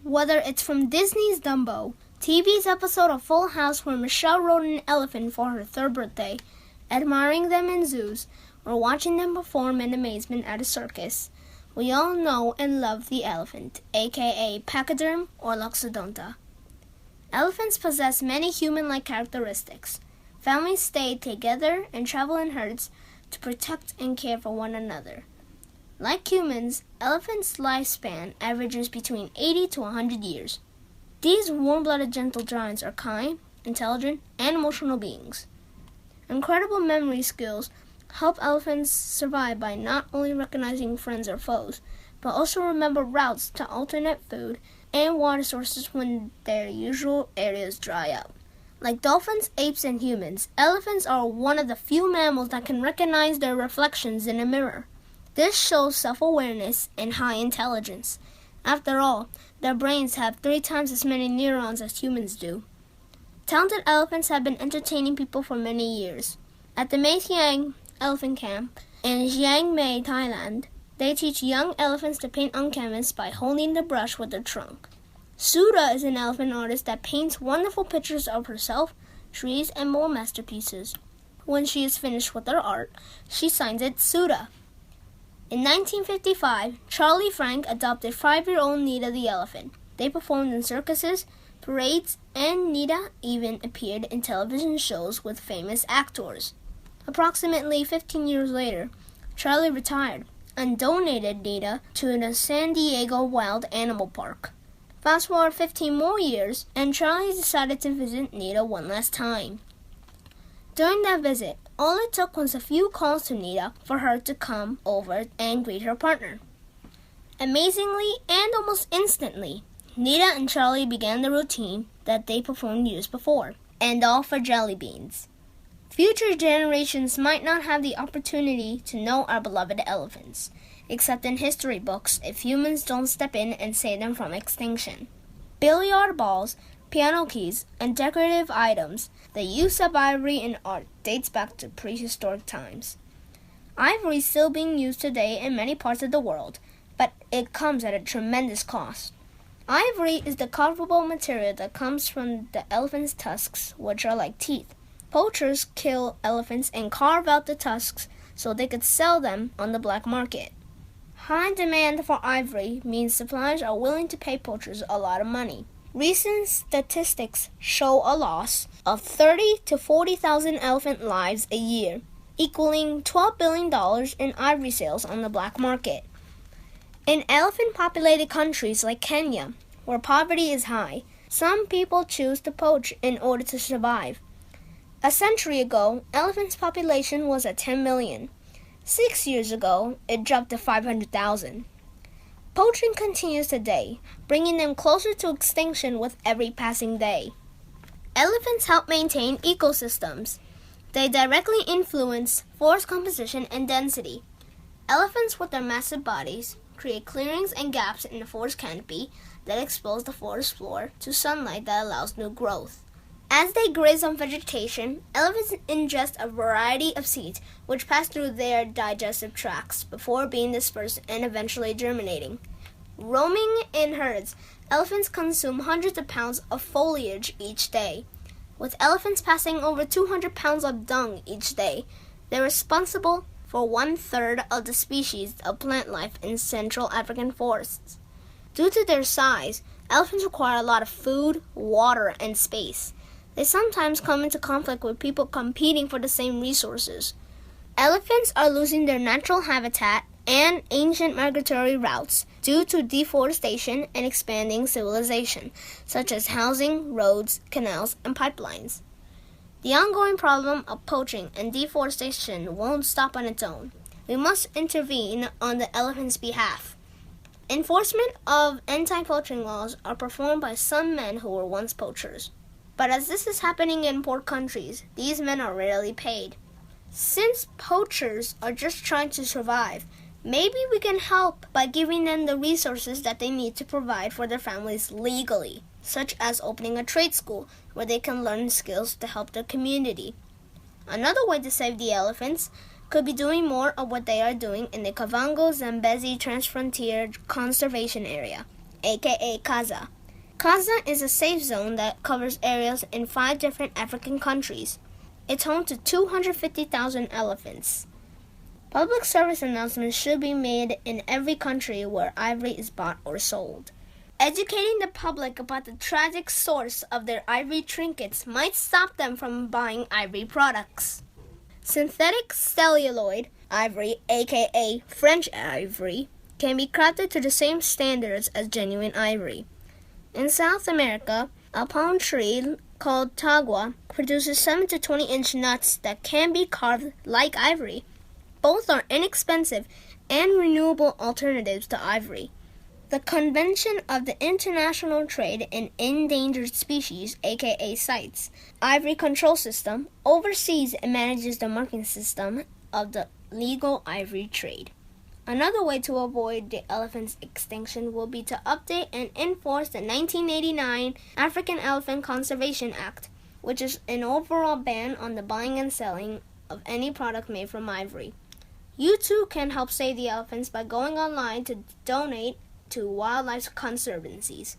Whether it's from Disney's Dumbo, TV's episode of Full House where Michelle rode an elephant for her 3rd birthday, admiring them in zoos, or watching them perform in amazement at a circus, we all know and love the elephant, aka pachyderm or loxodonta. Elephants possess many human-like characteristics. Families stay together and travel in herds to protect and care for one another. Like humans, elephants' lifespan averages between 80 to 100 years. These warm-blooded gentle giants are kind, intelligent, and emotional beings. Incredible memory skills help elephants survive by not only recognizing friends or foes, but also remember routes to alternate food and water sources when their usual areas dry up. Like dolphins, apes, and humans, elephants are one of the few mammals that can recognize their reflections in a mirror. This shows self-awareness and high intelligence. After all, their brains have 3 times as many neurons as humans do. Talented elephants have been entertaining people for many years. At the Mae Siang Elephant Camp in Chiang Mai, Thailand, they teach young elephants to paint on canvas by holding the brush with their trunk. Suda is an elephant artist that paints wonderful pictures of herself, trees, and more masterpieces. When she is finished with her art, she signs it Suda. In 1955, Charlie Frank adopted 5-year-old Nita the elephant. They performed in circuses, parades, and Nita even appeared in television shows with famous actors. Approximately 15 years later, Charlie retired and donated Nita to the San Diego Wild Animal Park. Fast forward 15 more years, and Charlie decided to visit Nita one last time. During that visit, all it took was a few calls to Nita for her to come over and greet her partner. Amazingly and almost instantly, Nita and Charlie began the routine that they performed years before, and all for jelly beans. Future generations might not have the opportunity to know our beloved elephants, except in history books if humans don't step in and save them from extinction. Billiard balls, piano keys, and decorative items, the use of ivory in art dates back to prehistoric times. Ivory is still being used today in many parts of the world, but it comes at a tremendous cost. Ivory is the carvable material that comes from the elephant's tusks, which are like teeth. Poachers kill elephants and carve out the tusks so they could sell them on the black market. High demand for ivory means suppliers are willing to pay poachers a lot of money. Recent statistics show a loss of 30 to 40,000 elephant lives a year, equaling $12 billion in ivory sales on the black market. In elephant-populated countries like Kenya, where poverty is high, some people choose to poach in order to survive. A century ago, elephants' population was at 10 million. 6 years ago, it dropped to 500,000. Poaching continues today, bringing them closer to extinction with every passing day. Elephants help maintain ecosystems. They directly influence forest composition and density. Elephants, with their massive bodies, create clearings and gaps in the forest canopy that expose the forest floor to sunlight that allows new growth. As they graze on vegetation, elephants ingest a variety of seeds which pass through their digestive tracts before being dispersed and eventually germinating. Roaming in herds, elephants consume hundreds of pounds of foliage each day. With elephants passing over 200 pounds of dung each day, they're responsible for 1/3 of the species of plant life in Central African forests. Due to their size, elephants require a lot of food, water, and space. They sometimes come into conflict with people competing for the same resources. Elephants are losing their natural habitat and ancient migratory routes due to deforestation and expanding civilization, such as housing, roads, canals, and pipelines. The ongoing problem of poaching and deforestation won't stop on its own. We must intervene on the elephants' behalf. Enforcement of anti-poaching laws are performed by some men who were once poachers. But as this is happening in poor countries, these men are rarely paid. Since poachers are just trying to survive, maybe we can help by giving them the resources that they need to provide for their families legally, such as opening a trade school where they can learn skills to help their community. Another way to save the elephants could be doing more of what they are doing in the Kavango-Zambezi Transfrontier Conservation Area. aka Kaza. Kaza is a safe zone that covers areas in 5 different African countries. It's home to 250,000 elephants. Public service announcements should be made in every country where ivory is bought or sold. Educating the public about the tragic source of their ivory trinkets might stop them from buying ivory products. Synthetic celluloid ivory, aka French ivory, can be crafted to the same standards as genuine ivory. In South America, a palm tree called tagua produces 7 to 20-inch nuts that can be carved like ivory. Both are inexpensive and renewable alternatives to ivory. The Convention of the International Trade in Endangered Species, aka CITES, Ivory Control System, oversees and manages the marking system of the legal ivory trade. Another way to avoid the elephant's extinction will be to update and enforce the 1989 African Elephant Conservation Act, which is an overall ban on the buying and selling of any product made from ivory. You too can help save the elephants by going online to donate to wildlife conservancies.